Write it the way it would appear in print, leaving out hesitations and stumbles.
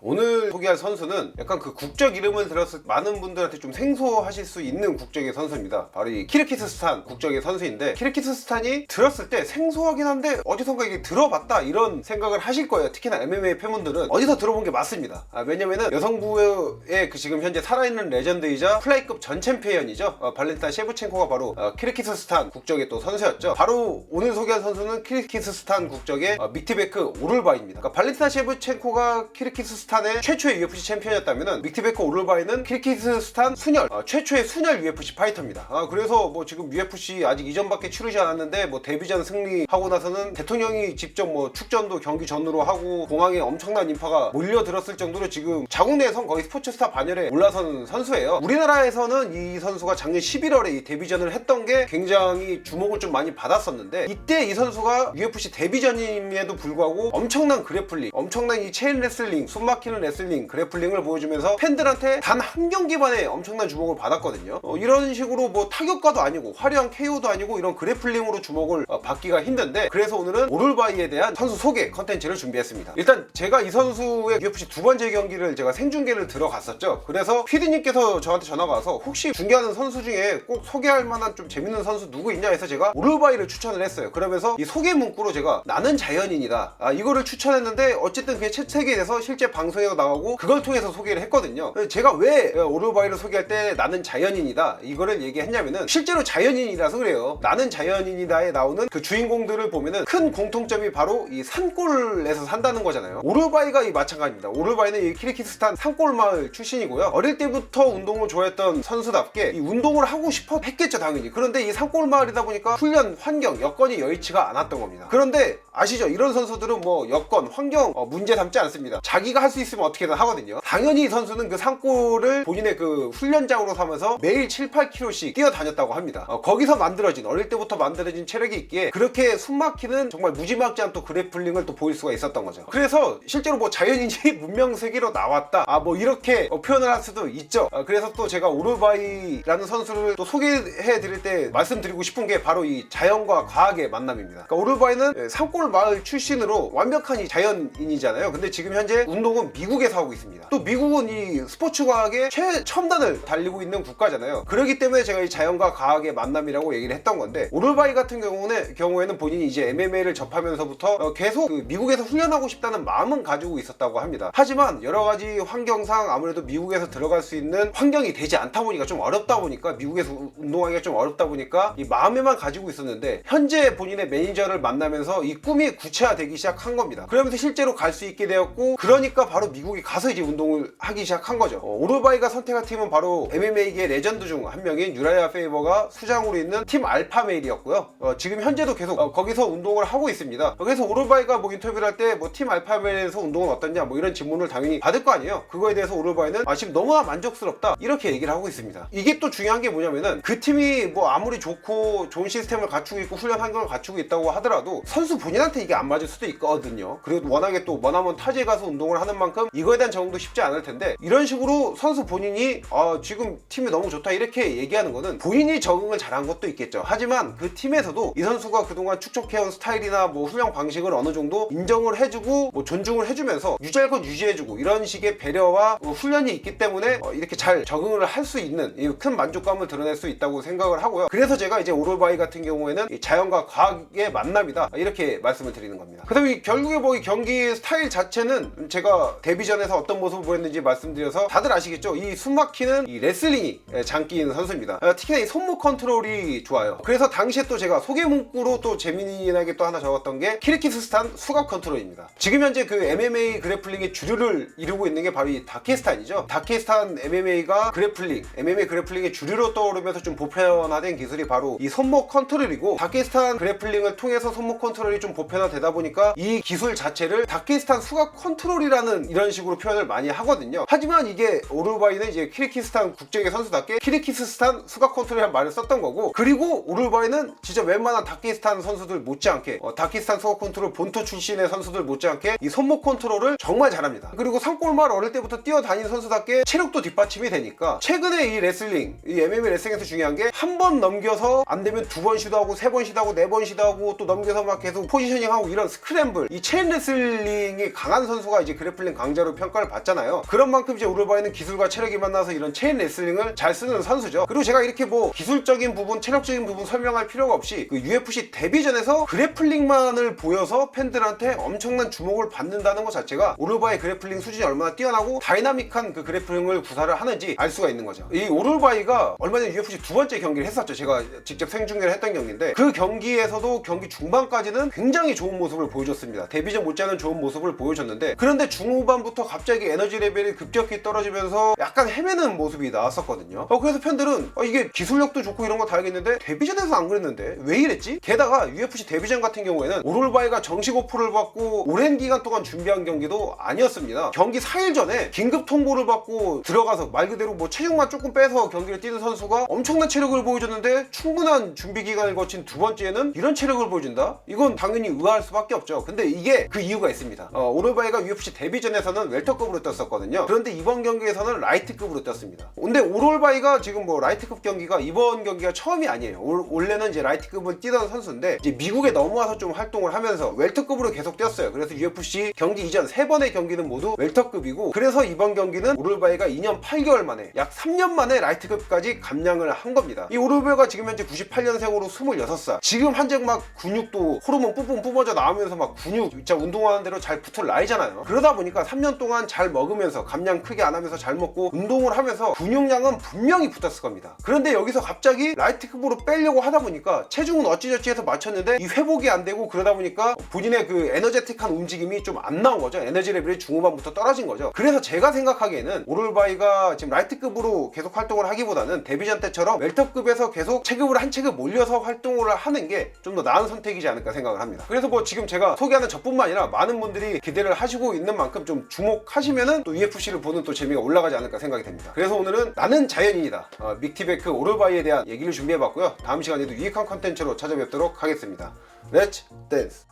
오늘 소개할 선수는 약간 그 국적 이름을 들었을 때 많은 분들한테 좀 생소하실 수 있는 국적의 선수입니다. 바로 이 키르기스스탄 국적의 선수인데, 키르기스스탄이 들었을 때 생소하긴 한데 어디선가 이게 들어봤다 이런 생각을 하실 거예요. 특히나 MMA 팬분들은 어디서 들어본 게 맞습니다. 왜냐면은 여성부의 그 지금 현재 살아있는 레전드이자 플라이급 전 챔피언이죠. 발렌티나 셰브첸코가 바로 키르기스스탄 국적의 또 선수였죠. 바로 오늘 소개할 선수는 키르기스스탄 국적의 믹티베크 오룰바이입니다. 그러니까 발렌티나 셰브첸코가 키르기스스탄의 최초의 UFC 챔피언이었다면 믹티베크 오룰바이는 키르기스스탄 순혈 최초의 순혈 UFC 파이터입니다. 그래서 뭐 지금 UFC 아직 이전밖에 치르지 않았는데 뭐 데뷔전 승리하고 나서는 대통령이 직접 뭐 축전도 경기 전으로 하고 공항에 엄청난 인파가 몰려들었을 정도로 지금 자국 내에선 거의 스포츠스타 반열에 올라선 선수예요. 우리나라에서는 이 선수가 작년 11월에 이 데뷔전을 했던 게 굉장히 주목을 좀 많이 받았었는데, 이때 이 선수가 UFC 데뷔전임에도 불구하고 엄청난 그래플링, 엄청난 이 체인 레슬링, 숨막히는 레슬링, 그래플링을 보여주면서 팬들한테 단 한 경기만에 엄청난 주목을 받았거든요. 이런 식으로 뭐 타격가도 아니고 화려한 KO도 아니고 이런 그래플링으로 주목을 받기가 힘든데, 그래서 오늘은 오룰바이에 대한 선수 소개 컨텐츠를 준비했습니다. 일단 제가 이 선수의 UFC 두 번째 경기를 제가 생중계를 들어갔었죠. 그래서 PD님께서 저한테 전화가 와서 혹시 중계하는 선수 중에 꼭 소개할 만한 좀 재밌는 선수 누구 있냐 해서 제가 오룰바이를 추천을 했어요. 그러면서 이 소개 문구로 제가 나는 자연인이다 이거를 추천했는데, 어쨌든 그게 채택이 돼서 실제 방송에 나가고 그걸 통해서 소개를 했거든요. 제가 왜 오룰바이를 소개할 때 나는 자연인이다 이거를 얘기했냐면은 실제로 자연인이라서 그래요. 나는 자연인이다에 나오는 그 주인공들을 보면은 큰 공통점이 바로 이 산골에서 산다는 거잖아요. 오룰바이가 마찬가지입니다. 오룰바이는 이 키르기스탄 산골 마을 출신이고요. 어릴 때부터 운동을 좋아했던 선수답게 이 운동을 하고 싶어 했겠죠, 당연히. 그런데 이 산골 마을이다 보니까 훈련 환경, 여건이 여의치가 않았던 겁니다. 그런데 아시죠? 이런 선수들은 뭐 여건, 환경 문제 삼지 않습니다. 자기가 할 수 있으면 어떻게든 하거든요. 당연히 이 선수는 그 산골을 본인의 그 훈련장으로 삼아서 매일 7-8km씩 뛰어다녔다고 합니다. 거기서 만들어진, 어릴 때부터 만들어진 체력이 있기에 그렇게 숨막히는 정말 무지막지한 또 그래플링을 또 보일 수가 있었던 거죠. 그래서 실제로 뭐 자연인이 문명세계로 나왔다 뭐 이렇게 표현을 할 수도 있죠. 그래서 또 제가 오룰바이라는 선수를 또 소개해 드릴 때 말씀드리고 싶은 게 바로 이 자연과 과학의 만남입니다. 그러니까 오룰바이는 산골 마을 출신으로 완벽한 이 자연인이잖아요. 근데 지금 현재 운동은 미국에서 하고 있습니다. 또 미국은 이 스포츠 과학의 최첨단을 달리고 있는 국가잖아요. 그렇기 때문에 제가 이 자연과 과학의 만남이라고 얘기를 했던 건데, 오룰바이 같은 경우에는 본인이 이제 MMA를 접하면서부터 계속 그 미국에서 훈련하고 싶다는 마음은 가지고 있었다고 합니다. 하지만 여러 가지 환경상 아무래도 미국에서 들어갈 수 있는 환경이 되지 않다 보니까, 좀 어렵다 보니까, 미국에서 운동하기가 좀 어렵다 보니까 이 마음에만 가지고 있었는데, 현재 본인의 매니저를 만나면서 이 꿈이 구체화되기 시작한 겁니다. 그러면서 실제로 갈 수 있게 되었고, 그러니까 바로 미국에 가서 이제 운동을 하기 시작한 거죠. 오룰바이가 선택한 팀은 바로 MMA계의 레전드 중 한 명인 유라이아 페이버가 수장으로 있는 팀 알파메일이었고요. 지금 현재도 계속 거기서 운동을 하고 있습니다. 그래서 오룰바이가 뭐 인터뷰를 할 때 뭐 팀 알파메일에서 운동은 어떻냐 뭐 이런 질문을 당연히 받을 거 아니에요. 그거에 대해서 오룰바이는 지금 너무나 만족스럽다 이렇게 얘기를 하고 있습니다. 이게 또 중요한 게 뭐냐면은, 그 팀이 뭐 아무리 좋고 좋은 시스템을 갖추고 있고 훈련 환경을 갖추고 있다고 하더라도 선수 본인한테 이게 안 맞을 수도 있거든요. 그리고 워낙에 또 머나먼 타지에 가서 운동을 하는 만큼 이거에 대한 적응도 쉽지 않을 텐데, 이런 식으로 선수 본인이 지금 팀이 너무 좋다 이렇게 얘기하는 거는 본인이 적응을 잘한 것도 있겠죠. 하지만 그 팀에서도 이 선수가 그동안 축적해온 스타일이나 뭐 훈련 방식을 어느 정도 인정을 해주고 뭐 존중을 해주면서 유지할 건 유지해주고 이런 식의 배려와 훈련이 있기 때문에 이렇게 잘 적응을 할 수 있는 이 큰 만족감을 드러낼 수 있다고 생각을 하고요. 그래서 제가 이제 오룰바이 같은 경우에는 이 자연과 과학의 만남이다 이렇게 말씀을 드리는 겁니다. 그 다음에 결국에 뭐 이 경기 스타일 자체는 제가 데뷔전에서 어떤 모습을 보였는지 말씀드려서 다들 아시겠죠? 이 숨막히는 이 레슬링이 장기인 선수입니다. 특히나 이 손목 컨트롤이 좋아요. 그래서 당시에 또 제가 소개 문구로 또 재미나게 또 하나 적었던 게 키르기스스탄 수갑 컨트롤입니다. 지금 현재 그 MMA 그래플링의 주류를 이루고 있는 게 바로 이 다케스탄이죠. 다케스탄 MMA가 MMA 그래플링의 주류로 떠오르면서 좀 보편화된 기술이 바로 이 손목 컨트롤이고, 다케스탄 그래플링을 통해서 손목 컨트롤이 좀 보편화되다 보니까 이 기술 자체를 다케스탄 수갑 컨트롤이라는 이런 식으로 표현을 많이 하거든요. 하지만 이게 오룰바이는 이제 키르기스탄 국적의 선수답게 키르기스스탄 수갑 컨트롤이라는 말을 썼던 거고, 그리고 오룰바이는 진짜 웬만한 다케스탄 선수들 못지않게 다케스탄 수갑 컨트롤 본토 출신의 선수들 못지않게 이 손목 컨트롤을 정말 잘합니다. 그리고 산골마을 어릴 때부터 뛰어다닌 선수답게 체력도 뒷받침이 되니까, 최근에 이 레슬링, 이 MMA 레슬링에서 중요한 게 한 번 넘겨서 안 되면 두 번 시도하고 세 번 시도하고 네 번 시도하고 또 넘겨서 막 계속 포지셔닝하고 이런 스크램블, 이 체인 레슬링이 강한 선수가 이제 그래플링 강자로 평가를 받잖아요. 그런 만큼 이제 오르바이는 기술과 체력이 만나서 이런 체인 레슬링을 잘 쓰는 선수죠. 그리고 제가 이렇게 뭐 기술적인 부분, 체력적인 부분 설명할 필요가 없이 그 UFC 데뷔전에서 그래플링만을 보여서 팬들한테 엄청난 주목을 받는다는 것 자체가 오르바이 그래플링 수준이 얼마나 뛰어나고 다이나믹한 그 그래플링을 구사를 하는지 알 수가 있는 거죠. 이 오르바이가 얼마 전에 UFC 두 번째 경기를 했었죠. 제가 직접 생중계를 했던 경기인데 그 경기에서도 경기 중반까지는 굉장히 좋은 모습을 보여줬습니다. 데뷔전 못지않은 좋은 모습을 보여줬는데 그런데 중후반부터 갑자기 에너지 레벨이 급격히 떨어지면서 약간 헤매는 모습이 나왔었거든요. 그래서 팬들은 이게 기술력도 좋고 이런 거 다 알겠는데 데뷔전에서 안 그랬는데 왜 이랬지? 게다가 UFC 데뷔전 같은 경우에는 오르바이가 정식 오프를 받고 오랜 기간 동안 준비한 경기도 아니었습니다. 경기 4일 전에 긴급 통보를 받고 들어가서 말 그대로 뭐 체중만 조금 빼서 경기를 뛰는 선수가 엄청난 체력을 보여줬는데 충분한 준비 기간을 거친 두 번째에는 이런 체력을 보여준다? 이건 당연히 의아할 수밖에 없죠. 근데 이게 그 이유가 있습니다. 오르바이가 UFC 데뷔전에서는 웰터급으로 떴었거든요. 그런데 이번 경기에서는 라이트급으로 떴습니다. 근데 오르바이가 지금 뭐 라이트급 경기가 이번 경기가 처음이 아니에요. 원래는 이제 라이트급을 뛰던 선수인데 이제 미국에 넘어와서 좀 활동을 하면서 웰터급으로 계속 뛰었어요. 그래서 UFC 경기 이전 3번의 경기는 모두 웰터급이고 그래서 이번 경기는 오르바이가 2년 8개월 만에 약 3년 만에 라이트급까지 감량을 한 겁니다. 이 오르바이가 지금 현재 98년생으로 26살. 지금 현재 막 근육도 호르몬 뿜뿜 뿜어져 나오면서 막 근육 진짜 운동하는 대로 잘 붙을 나이잖아요. 그러다 보니까 3년 동안 잘 먹으면서 감량 크게 안 하면서 잘 먹고 운동을 하면서 근육량은 분명히 붙었을 겁니다. 그런데 여기서 갑자기 라이트급으로 빼려고 하다 보니까 체중은 어찌저찌 해서 맞췄는데 이 회복이 안 되고 그러다 보니까 본인의 그 에너제틱한 움직임이 좀 안 나온 거죠. 에너지 레벨이 중후반부터 떨어진 거죠. 그래서 제가 생각하기에는 오르바이가 지금 라이트급으로 계속 활동을 하기보다는 데뷔전 때처럼 웰터급에서 계속 체급을 한 체급 몰려서 활동을 하는 게 좀 더 나은 선택이지 않을까 생각을 합니다. 그래서 뭐 지금 제가 소개하는 저뿐만 아니라 많은 분들이 기대를 하시고 있는 만큼 좀 주목하시면은 또 UFC를 보는 또 재미가 올라가지 않을까 생각이 됩니다. 그래서 오늘은 나는 자연인이다 믹티베크 오르바이에 대한 얘기를 준비해봤고요. 다음 시간에도 유익한 컨텐츠로 찾아뵙도록 하겠습니다. 렛츠 댄스!